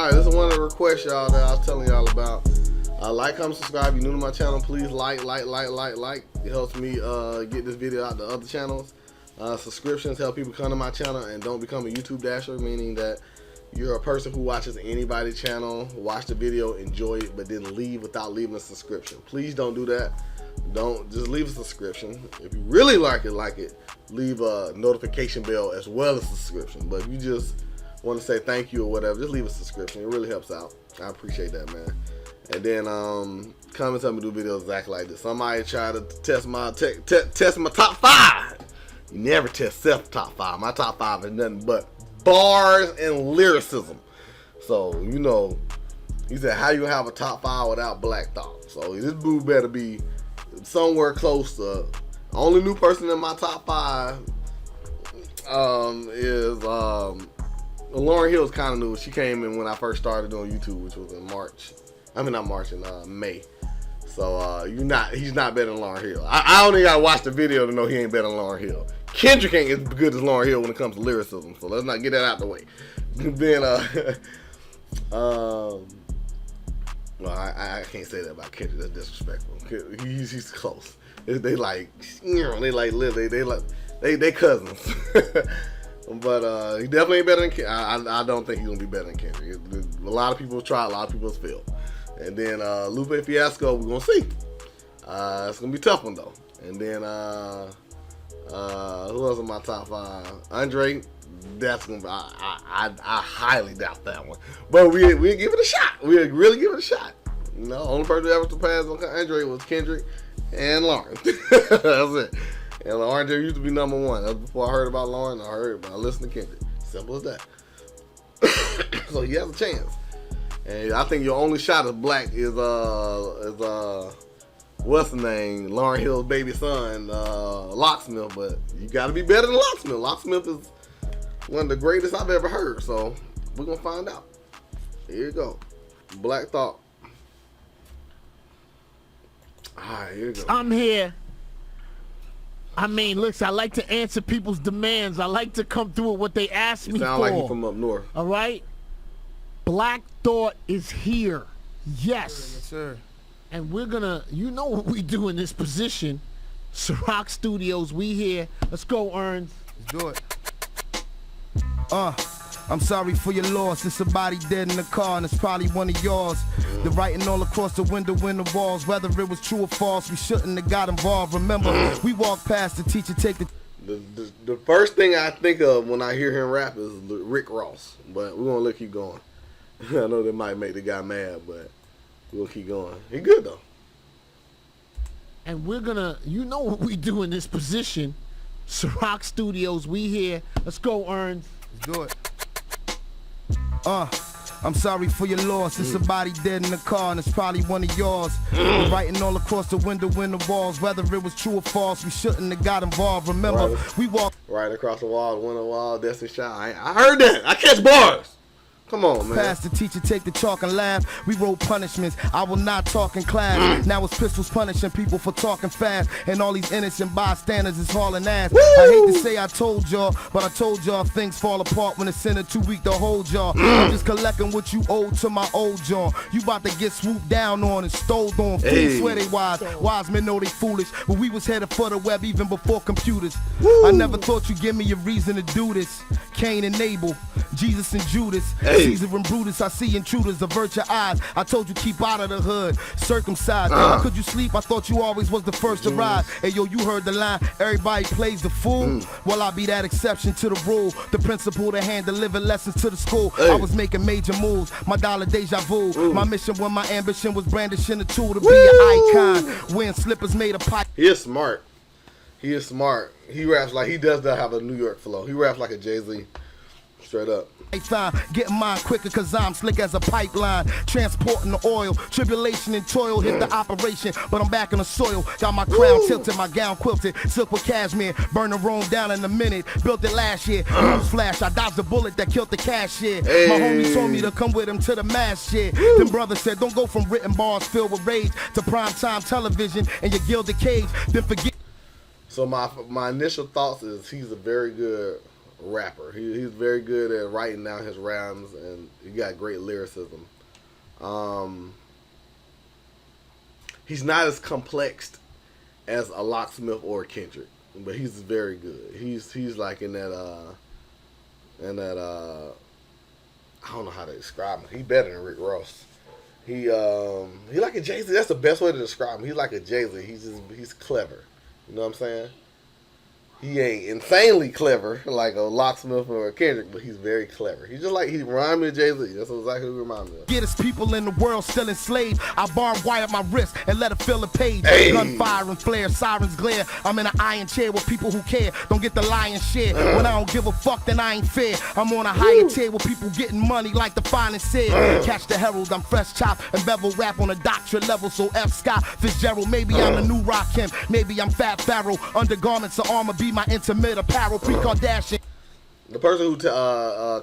Alright, this is one of the requests, y'all, that I was telling y'all about. Like, comment, subscribe. If you're new to my channel, please like. It helps me get this video out to other channels. Subscriptions help people come to my channel and don't become a YouTube dasher, meaning that you're a person who watches anybody's channel, watch the video, enjoy it, but then leave without leaving a subscription. Please don't do that. Don't just leave a subscription. If you really like it, leave a notification bell as well as a subscription. But if you just want to say thank you or whatever, just leave a subscription. It really helps out. I appreciate that, man. And then come and tell me to do videos exactly like this. Somebody try to test my top 5. You never test self top 5. My top 5 is nothing but bars and lyricism. So, you know, he said, how you have a top 5 without Black Thought? So this boo better be somewhere close to. Only new person in my top 5 is Lauryn Hill's kind of new. She came in when I first started doing YouTube, which was in March. I mean, not March, in May. So he's not better than Lauryn Hill. I only gotta watch the video to know he ain't better than Lauryn Hill. Kendrick ain't as good as Lauryn Hill when it comes to lyricism. So let's not get that out the way. Then well, I can't say that about Kendrick. That's disrespectful. He's close. They cousins. But he definitely ain't better than Kendrick. I don't think he's gonna be better than Kendrick. A lot of people have tried, a lot of people have failed. And then Lupe Fiasco, we're gonna see. It's gonna be a tough one though. And then who else in my top 5? Andre. That's gonna be, I highly doubt that one. But we give it a shot. We really give it a shot. You know, only person who ever surpassed Andre was Kendrick and Lauren. That's it. And Andre used to be number 1. That's before I heard about Lauren. I listened to Kendrick. Simple as that. So he has a chance. And I think your only shot at Black is what's the name? Lauryn Hill's baby son, Locksmith. But you got to be better than Locksmith. Locksmith is one of the greatest I've ever heard. So we're gonna find out. Here you go. Black Thought. Alright, here you go. I'm here. I mean, listen, I like to answer people's demands. I like to come through with what they ask me for. Sound like you from up north. All right? Black Thought is here. Yes. Yes, sir. And we're gonna, you know what we do in this position. Ciroc Studios, we here. Let's go, Earns. Let's do it. I'm sorry for your loss. It's a body dead in the car, and it's probably one of yours. The writing all across the window in the walls. Whether it was true or false, we shouldn't have got involved. Remember, we walked past the teacher, take the first thing I think of when I hear him rap is Rick Ross. But we're gonna keep going. I know that might make the guy mad, but we'll keep going. He good though. And we're gonna, you know what we do in this position. Ciroc Studios, we here. Let's go, Earns. Let's do it. I'm sorry for your loss. It's a body dead in the car, and it's probably one of yours. The writing all across the window in the walls. Whether it was true or false, we shouldn't have got involved. Remember, we walked right across the wall, the window wall, Destiny Child. I heard that. I catch bars. Come on, man. Past the teacher, take the chalk and laugh. We wrote punishments. I will not talk in class. Now it's pistols punishing people for talking fast. And all these innocent bystanders is hauling ass. I hate to say I told y'all, but I told y'all things fall apart when it's in a too weak to hold y'all. I'm just collecting what you owed to my old John. You about to get swooped down on and stole on. Fools swear they wise. Wise men know they foolish. But we was headed for the web even before computers. I never thought you'd give me a reason to do this. Cain and Abel, Jesus and Judas. Caesar and Brutus, I see intruders, avert your eyes. I told you keep out of the hood, circumcised. How could you sleep? I thought you always was the first to rise. Hey yo, you heard the line, everybody plays the fool. Well, I'll be that exception to the rule. The principle to hand delivered lessons to the school. I was making major moves, my dollar deja vu. My mission when my ambition was brandishing a tool to be an icon. Wearing slippers made of pipe. He is smart. He is smart. He raps like, he does not have a New York flow. He raps like a Jay-Z. Straight up. Getting mine quicker cause I'm slick as a pipeline. Transporting the oil, tribulation and toil hit the operation, but I'm back in the soil. Got my crown tilted, my gown quilted, silk with cashmere. Burn the room down in a minute, built it last year. Newsflash, I dodged the bullet that killed the cashier. My homies told me to come with him to the mass shit. Then brother said don't go from written bars filled with rage to primetime television and your gilded cage. Then forget. So my initial thoughts is he's a very good rapper. He's very good at writing down his rhymes, and he got great lyricism. He's not as complex as a Locksmith or a Kendrick, but he's very good. He's like in that I don't know how to describe him. He better than Rick Ross. He like a Jay-Z. That's the best way to describe him. He's like a Jay-Z. He's clever. You know what I'm saying? He ain't insanely clever like a Locksmith or a Kendrick, but he's very clever. He's just like, he reminds me of Jay-Z. That's exactly who he reminds me of. Get his people in the world still enslaved. I barbed wire my wrist and let it fill the page. Hey. Gunfire and flare, sirens glare. I'm in an iron chair with people who care. Don't get the lion's share. When I don't give a fuck, then I ain't fair. I'm on a higher tier with people getting money like the finest said. Catch the herald, I'm fresh chop and bevel rap on a doctorate level. So F. Scott Fitzgerald, maybe I'm the new Rakim. Maybe I'm Fat Pharaoh. Undergarments of armor be my intimate apparel. Pre-Kardashian. The person who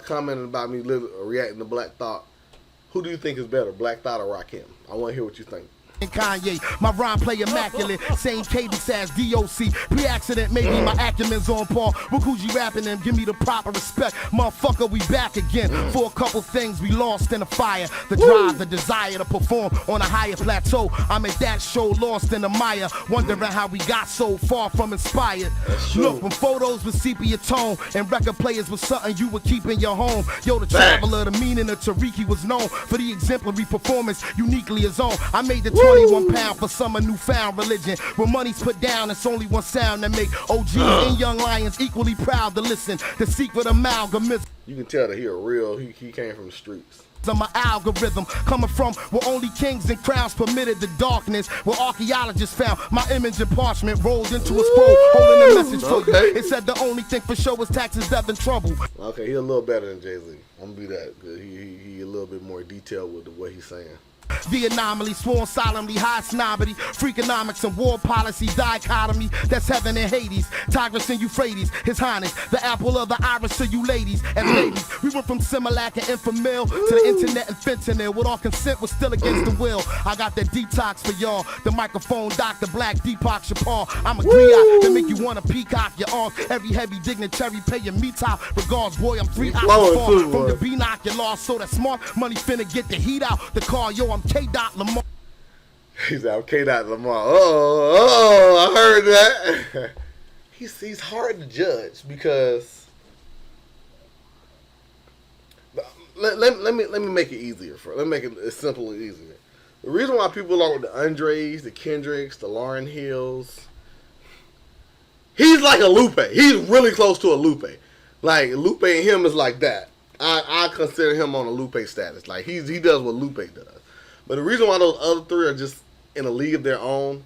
commented about me reacting to Black Thought, who do you think is better, Black Thought or Rakim? I want to hear what you think. And Kanye, my rhyme play immaculate. Same cadence as DOC. Pre-accident, maybe my acumen's on par. With Gucci rapping and give me the proper respect. Motherfucker, we back again. For a couple things we lost in the fire. The drive, the desire to perform on a higher plateau. I'm at that show lost in the mire. Wondering how we got so far from inspired. Look, when photos with sepia tone and record players was something you would keep in your home. Yo, the traveler, the meaning of Tariqi was known for the exemplary performance uniquely his own. I made the 21 pound for some newfound religion. When money's put down, it's only one sound that make OGs and young lions equally proud to listen. The secret amalgam is. You can tell that he a real, he came from the streets. My algorithm coming from where only kings and crowns permitted the darkness, where archaeologists found my image in parchment rolled into a scroll holding a message for you. It said the only thing for sure was taxes, death, and trouble. Okay, he a little better than Jay-Z. I'm gonna be that. He a little bit more detailed with what he's saying. The anomaly, sworn solemnly, high snobbery, freakonomics and war policy, dichotomy, that's heaven and Hades, Tigris and Euphrates, His Highness, the apple of the iris to you ladies and ladies. We went from Similac and Infamil to the internet and fentanyl, with all consent was still against the will. I got that detox for y'all, the microphone, Dr. Black, Deepak Chapar. I'm a griot to make you wanna peacock your arms. Every heavy dignitary pay your me top. Regards, boy, I'm 3 hours far from the binocular, so that smart money finna get the heat out. The car, yo, I'm K. Lamar. He's out K. Lamar. Oh, I heard that. He's hard to judge because let me make it easier let me make it as simple and easier. The reason why people are with the Andres, the Kendricks, the Lauryn Hills, he's like a Lupe. He's really close to a Lupe. Like Lupe and him is like that. I consider him on a Lupe status. Like he does what Lupe does. But the reason why those other three are just in a league of their own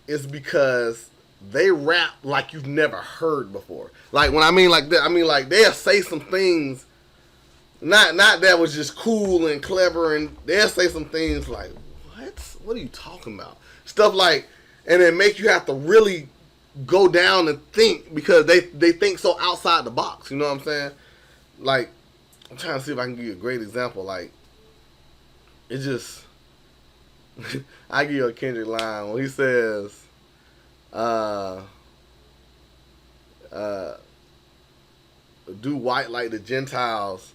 is because they rap like you've never heard before. Like when I mean like that, I mean like they'll say some things, not that was just cool and clever, and they'll say some things like, what are you talking about? Stuff like, and it make you have to really go down and think because they think so outside the box. You know what I'm saying? Like, I'm trying to see if I can give you a great example. Like, it just. I give you a Kendrick line when he says, do white like the Gentiles.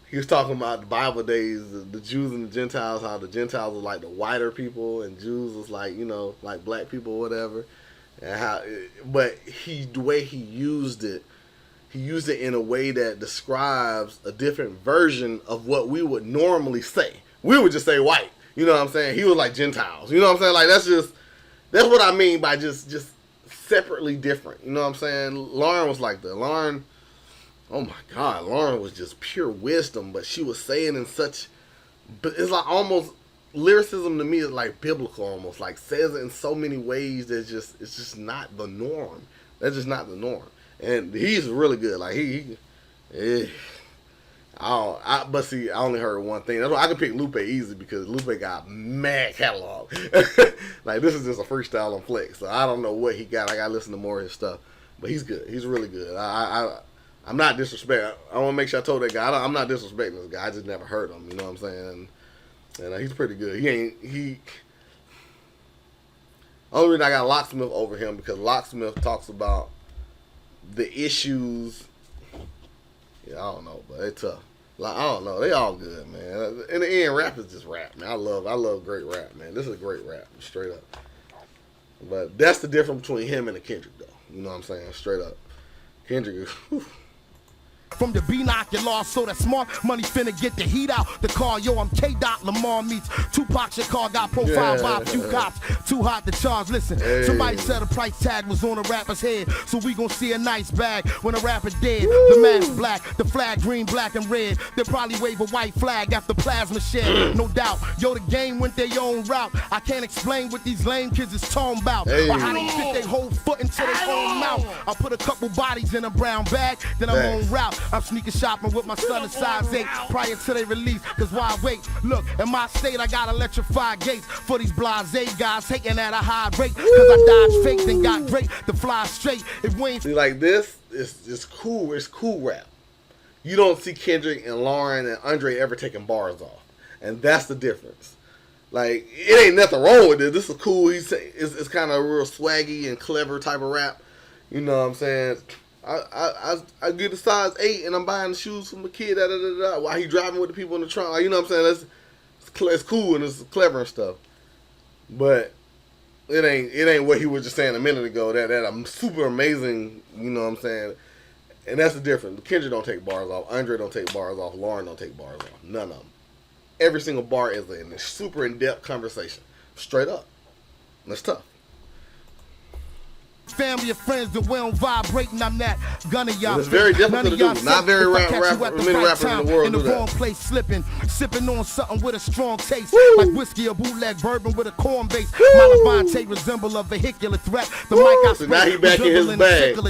He was talking about the Bible days, the Jews and the Gentiles, how the Gentiles was like the whiter people and Jews was like, you know, like black people or whatever. And how, but the way he used it in a way that describes a different version of what we would normally say. We would just say white. You know what I'm saying? He was like Gentiles. You know what I'm saying? Like that's what I mean by just separately different. You know what I'm saying? Lauren was like that. Lauren, oh my God, Lauren was just pure wisdom, but she was saying in such, but it's like almost lyricism to me is like biblical almost. Like says it in so many ways that it's just not the norm. That's just not the norm. And he's really good. Like but see, I only heard one thing. That's why I can pick Lupe easy because Lupe got mad catalog. Like this is just a freestyle on Flex, so I don't know what he got. I gotta listen to more of his stuff, but he's good. He's really good. I'm not disrespecting. I want to make sure I told that guy I'm not disrespecting this guy. I just never heard him. You know what I'm saying? And he's pretty good. Only reason I got Locksmith over him because Locksmith talks about the issues Yeah, I don't know, but they tough. Like, I don't know, they all good, man. In the end, rap is just rap, man. I love great rap, man. This is a great rap, straight up. But that's the difference between him and the Kendrick, though. You know what I'm saying? Straight up. Kendrick, whew. From the B-knock, you lost, so that smart money finna get the heat out. The car, yo, I'm K-Dot, Lamar meets Tupac Shakur, got profiled by a few cops. Too hot to charge, listen. Somebody said a price tag was on a rapper's head, so we gon' see a nice bag when a rapper dead. The man's black, the flag green, black and red. They'll probably wave a white flag after plasma shed, no doubt. Yo, the game went their own route. I can't explain what these lame kids is talking about, or how they fit their whole foot into their own mouth. I put a couple bodies in a brown bag, then I'm on route. I'm sneaking shopping with my son in size 8 prior to their release, cause why wait? Look, in my state I got electrified gates for these blasé guys hating at a high rate, cause I dodged fake and got great to fly straight. If we ain't see, like this, it's cool, it's cool rap. You don't see Kendrick and Lauren and Andre ever taking bars off. And that's the difference. Like, it ain't nothing wrong with it. This is cool. It's kind of a real swaggy and clever type of rap. You know what I'm saying? I get a size 8 and I'm buying the shoes from a kid while he driving with the people in the trunk. Like, you know what I'm saying? It's cool and it's clever and stuff. But it ain't what he was just saying a minute ago. That I'm super amazing. You know what I'm saying? And that's the difference. Kendrick don't take bars off. Andre don't take bars off. Lauren don't take bars off. None of them. Every single bar is a super in-depth conversation. Straight up. That's tough. family of friends that we don't vibrate, and I'm that gunning y'all. It's very difficult to do. Not very many rappers in the world in the do that. wrong place, sipping on something with a strong taste, like whiskey or bootleg bourbon with a corn base. My Levante resemble a vehicular threat. The mic I So now he back in his bag. It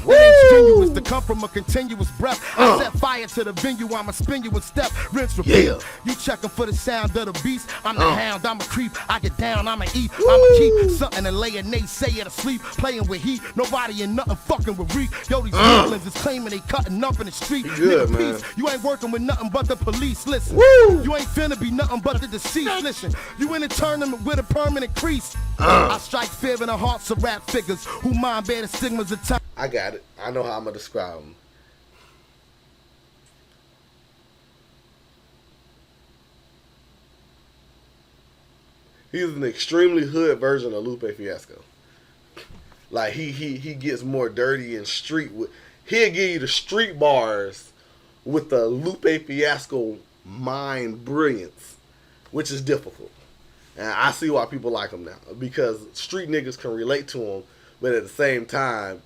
ain't strenuous to come from a continuous breath. I set fire to the venue. I'ma spin you in step, rinse, repeat. Yeah. You checking for the sound of the beast? I'm the hound. I'm a creep. I get down. I'ma eat. I'ma keep something and lay a naysayer to sleep. Playing with heat. Nobody and nothing fucking with reek. Yo, these villains is claiming they cutting up in the street. Good, Nigga, man. peace. You ain't working with nothing but the police. Listen. Woo. You ain't finna be nothing but the deceased. Listen. You in a tournament with a permanent crease. I strike fear in the hearts of rap figures who mind bear the stigmas of time. I got it. I know how I'm gonna describe him. He's an extremely hood version of Lupe Fiasco. Like he gets more dirty and street with. He'll give you the street bars with the Lupe Fiasco mind brilliance, which is difficult. And I see why people like him now, because street niggas can relate to him, but at the same time,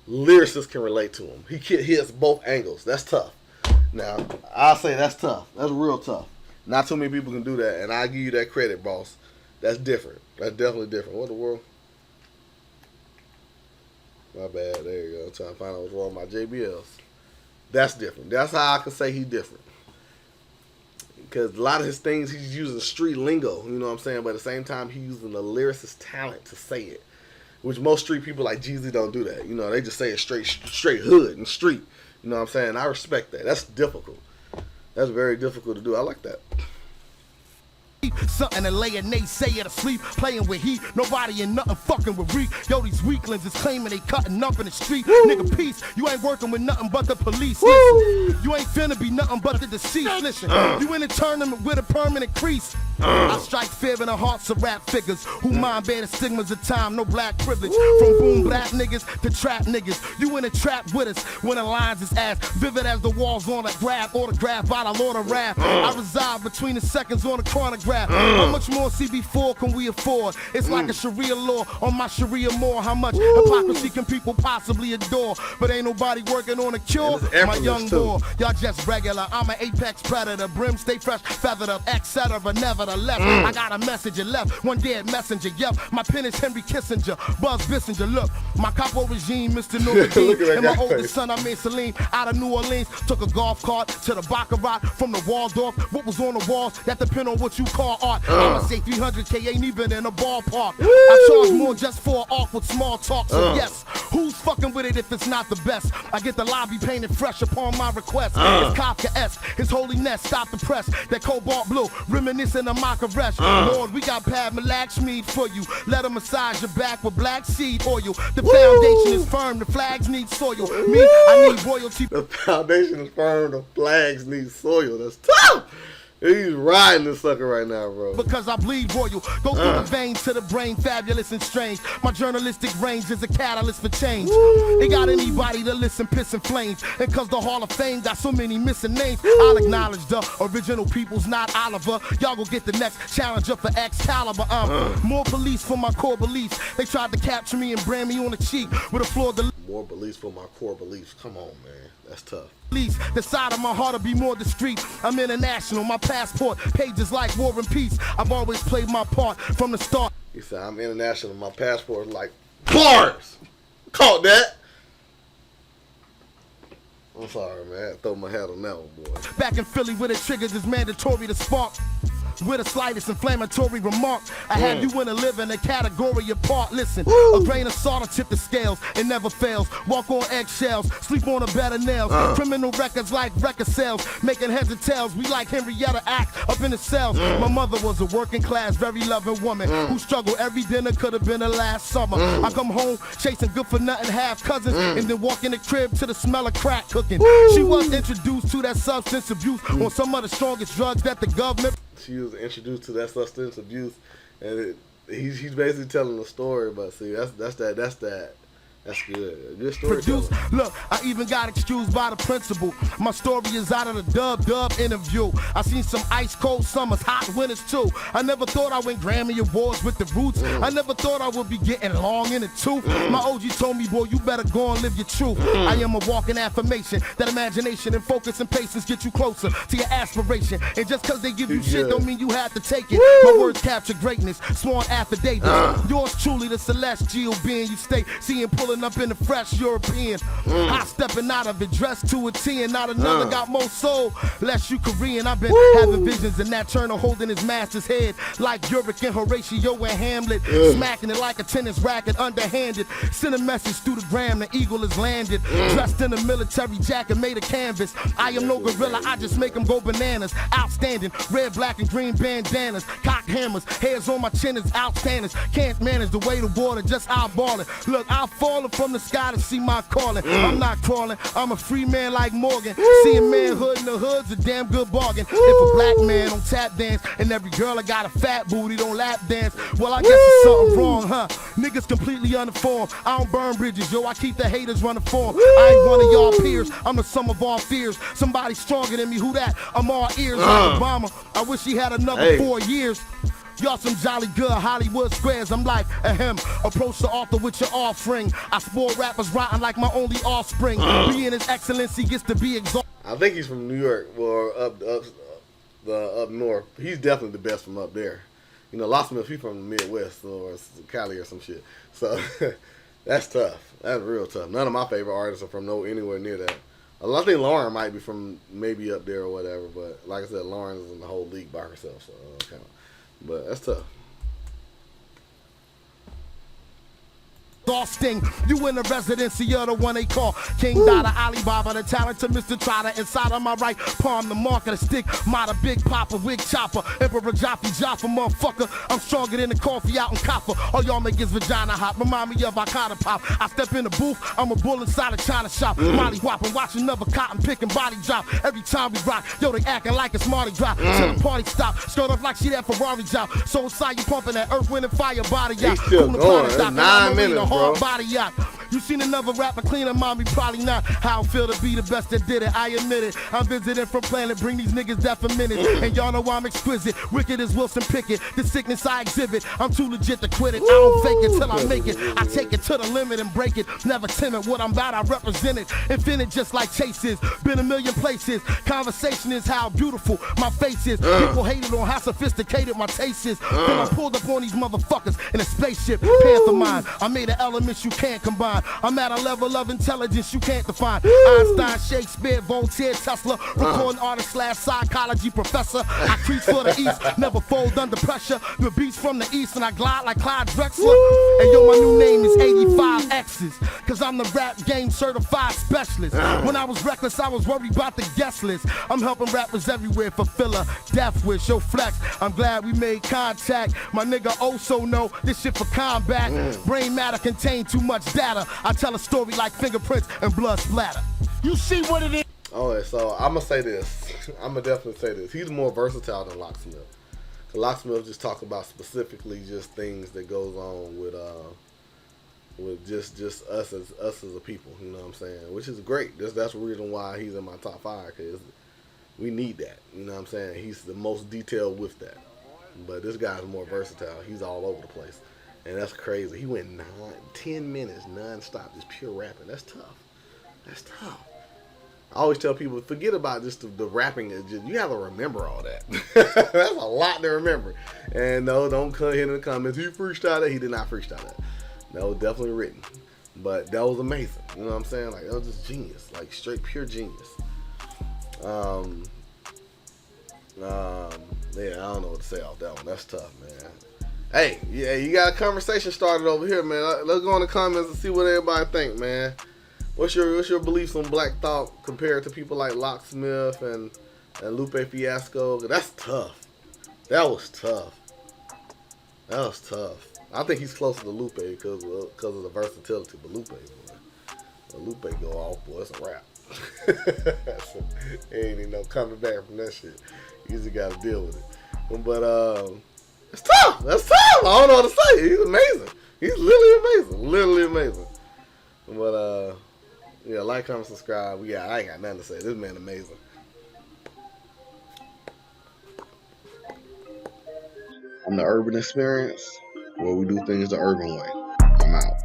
lyricists can relate to him. He hits both angles. That's tough. Now, I'll say that's tough. That's real tough. Not too many people can do that, and I give you that credit, boss. That's different. That's definitely different. What the world? My bad. There you go. I'm trying to find out what's wrong with my JBLs. That's different. That's how I can say he's different. Because a lot of his things, he's using street lingo, you know what I'm saying? But at the same time, he's using the lyricist talent to say it. Which most street people like Jeezy don't do that. You know, they just say it straight hood and street. You know what I'm saying? I respect that. That's difficult. That's very difficult to do. I like that. Something and lay a naysayer to sleep, playing with heat. Nobody and nothing fucking with reek. Yo, these weaklings is claiming they cutting up in the street. Nigga, peace. You ain't working with nothing but the police. Listen. You ain't finna be nothing but the deceased. Listen. You in a tournament with a permanent crease. I strike fear in the hearts of rap figures who mind bear the stigmas of time. No black privilege. From boom bap niggas to trap niggas. You in a trap with us when the lines is as vivid as the walls on a graph. Autograph by the Lord of Wrath. I reside between the seconds on the chronograph. How much more CB4 can we afford? It's like a Sharia law on my Sharia more. How much hypocrisy can people possibly adore? But ain't nobody working on a cure. My young boy, y'all just regular. I'm an apex predator. Brim stay fresh, feathered up, etc. Nevertheless, I got a message and left. One dead messenger. Yep, my pen is Henry Kissinger. Buzz Bissinger. Look, my capo regime, Mr. Northern. And my oldest son, I made Saline out of New Orleans. Took a golf cart to the Baccarat from the Waldorf. What was on the walls? That depend on what you call art. I'ma say 300K ain't even in a ballpark. I charge more just for an awkward small talk. So yes, who's fucking with it if it's not the best? I get the lobby painted fresh upon my request. It's Kafka-esque. His holiness stop the press. That cobalt blue, reminiscent of Makaresh. Lord, we got Pad Malax mead for you. Let them massage your back with black seed oil. The foundation is firm, the flags need soil. Me, I need royalty. The foundation is firm, the flags need soil. That's tough. He's riding this sucker right now, bro. Because I bleed royal. Go through the veins to the brain, fabulous and strange. My journalistic range is a catalyst for change. It got anybody to listen, piss and flames. And cause the Hall of Fame got so many missing names, I'll acknowledge the original people's not Oliver. Y'all go get the next challenger for Excalibur. More police for my core beliefs. They tried to capture me and brand me on the cheek with a flawed more beliefs for my core beliefs. Come on, man. That's tough. The side of my heart will be more discreet. I'm international, my passport pages like War and Peace. I've always played my part from the start. He said, I'm international, my passport is like bars. Caught that. I'm sorry, man. Throw my hat on that one, boy. Back in Philly where the triggers is mandatory to spark. With the slightest inflammatory remark, I have you in a living a category apart. Listen, a grain of salt to tip the scales, it never fails. Walk on eggshells, sleep on a bed of nails. Criminal records like record sales, making heads and tails. We like Henrietta Act up in the cells. My mother was a working class, very loving woman who struggled every dinner could have been her last summer. I come home chasing good for nothing half cousins, and then walk in the crib to the smell of crack cooking. She was introduced to that substance abuse on some of the strongest drugs that the government. She was introduced to that substance abuse, and he's basically telling a story. But see, that's good. Good story. Look, I even got excused by the principal. My story is out of the dub interview. I seen some ice cold summers, hot winters too. I never thought I win Grammy Awards with the Roots. I never thought I would be getting long in the tooth. My OG told me, boy, you better go and live your truth. I am a walking affirmation that imagination and focus and patience get you closer to your aspiration. And just cause they give you shit don't mean you have to take it. My words capture greatness, sworn affidavit. Yours truly, the celestial being you stay seeing pulling up in the fresh European. I stepping out of it, dressed to a T, and not another got more soul. Less you Korean, I've been having visions, and that Turner holding his master's head like Uric and Horatio and Hamlet, smacking it like a tennis racket, underhanded. Send a message through the gram, the eagle is landed. Dressed in a military jacket made of canvas. I am no gorilla, I just make them go bananas. Outstanding, red, black, and green bandanas, cock hammers, hairs on my chin is outstanding. Can't manage the way the water, just eyeballing. Look, I've fallen from the sky to see my calling. I'm not crawling, I'm a free man like Morgan. Seeing manhood in the hood's a damn good bargain. If a black man don't tap dance and every girl that got a fat booty don't lap dance, well I guess it's something wrong, huh? Niggas completely uninformed. I don't burn bridges, yo, I keep the haters running for 'em. I ain't one of y'all peers, I'm the sum of all fears. Somebody stronger than me, who that? I'm all ears like Obama. I wish he had another 4 years. Y'all some jolly good Hollywood squares. I'm like, ahem, approach the author with your offering. I spoil rappers rotten like my only offspring. Being his excellency gets to be exalted. I think he's from New York or up north. He's definitely the best from up there. You know, Lost Smith, he's from the Midwest or Cali or some shit. So that's tough. That's real tough. None of my favorite artists are from anywhere near that. I think Lauren might be from maybe up there or whatever, but like I said, Lauren is in the whole league by herself. So kind of. But that's tough. Sting, you in the residency of the one they call King Dada Alibaba, the talented Mr. Trotter. Inside of my right palm, the mark of the stick, my big papa, wig chopper, Emperor Jaffa, motherfucker. I'm stronger than the coffee out in copper. All y'all make is vagina hot, remind me of Icona Pop. I step in the booth, I'm a bull inside a China shop. Molly whopping, watching another cotton picking body drop. Every time we rock, yo, they acting like it's Mardi Gras. Till the party stop, skirt up like she that Ferrari job. So inside you pumping that earth, wind, and fire body yacht. He's still going, it's 9 minutes, bro. Body yacht. You seen another rapper cleaner, mommy? Probably not. How I feel to be the best that did it, I admit it. I'm visiting from planet, bring these niggas death a minute. And y'all know I'm exquisite, wicked as Wilson Pickett. The sickness I exhibit, I'm too legit to quit it. I don't fake it till I make it. I take it to the limit and break it. Never timid, what I'm about, I represent it. Infinite just like Chase is. Been a million places. Conversation is how beautiful my face is. People hated on how sophisticated my taste is. Then I pulled up on these motherfuckers in a spaceship. Panther mind, I made an elements you can't combine. mind. I'm at a level of intelligence you can't define. Einstein, Shakespeare, Voltaire, Tesla, recording artist / psychology professor. I preach for the East, never fold under pressure. The beats from the East and I glide like Clyde Drexler. And yo, my new name is 85 X's, cause I'm the rap game certified specialist. When I was reckless, I was worried about the guest list. I'm helping rappers everywhere, fulfill a death wish. Yo, flex, I'm glad we made contact. My nigga also know this shit for combat. Brain matter contain too much data. I tell a story like fingerprints and blood splatter. You see what it is? Okay, so I'm gonna say this. I'm gonna definitely say this. He's more versatile than Locksmith. Locksmith just talk about specifically just things that goes on with just us as a people. You know what I'm saying? Which is great. That's the reason why he's in my top 5, cause we need that. You know what I'm saying? He's the most detailed with that. But this guy's more versatile. He's all over the place. And that's crazy. He went 10 minutes non-stop, just pure rapping. That's tough. That's tough. I always tell people, forget about just the rapping. You have to remember all that. That's a lot to remember. And no, don't come here in the comments. He freestyled it. He did not freestyle that. That was definitely written. But that was amazing. You know what I'm saying? Like, that was just genius. Like, straight pure genius. Yeah, I don't know what to say off that one. That's tough, man. Hey, yeah, you got a conversation started over here, man. Let's go in the comments and see what everybody think, man. What's your beliefs on Black Thought compared to people like Locksmith and Lupe Fiasco? That's tough. That was tough. That was tough. I think he's closer to Lupe because of the versatility. But Lupe go off, boy. It's a wrap. Ain't even no coming back from that shit. You just got to deal with it. But it's tough. That's tough. I don't know what to say. He's amazing. He's literally amazing. Literally amazing. But yeah, like, comment, subscribe. I ain't got nothing to say. This man amazing. I'm the Urban Experience, where we do things the urban way. I'm out.